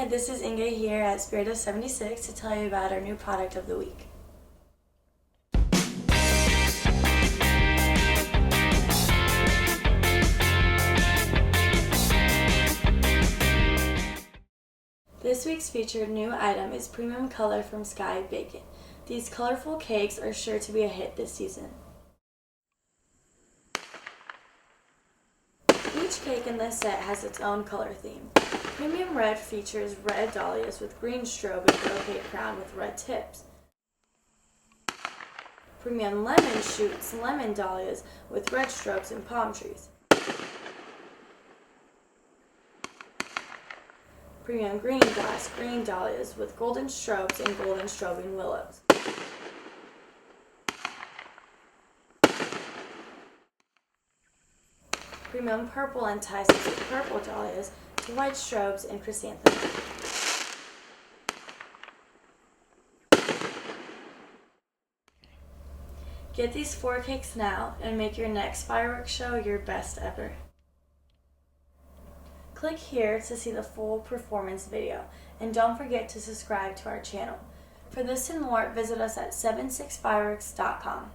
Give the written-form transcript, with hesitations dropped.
Hi, this is Inge here at Spirit of 76 to tell you about our new product of the week. This week's featured new item is Premium Color from Sky Bacon. These colorful cakes are sure to be a hit this season. Each cake in this set has its own color theme. Premium Red features red dahlias with green strobe and brocade crown with red tips. Premium Lemon shoots lemon dahlias with red strokes and palm trees. Premium Green glass green dahlias with golden strobes and golden strobing willows. Premium Purple entices with purple dahlias to white strobes and chrysanthemums. Get these 4 cakes now and make your next fireworks show your best ever. Click here to see the full performance video, and don't forget to subscribe to our channel. For this and more, visit us at 76fireworks.com.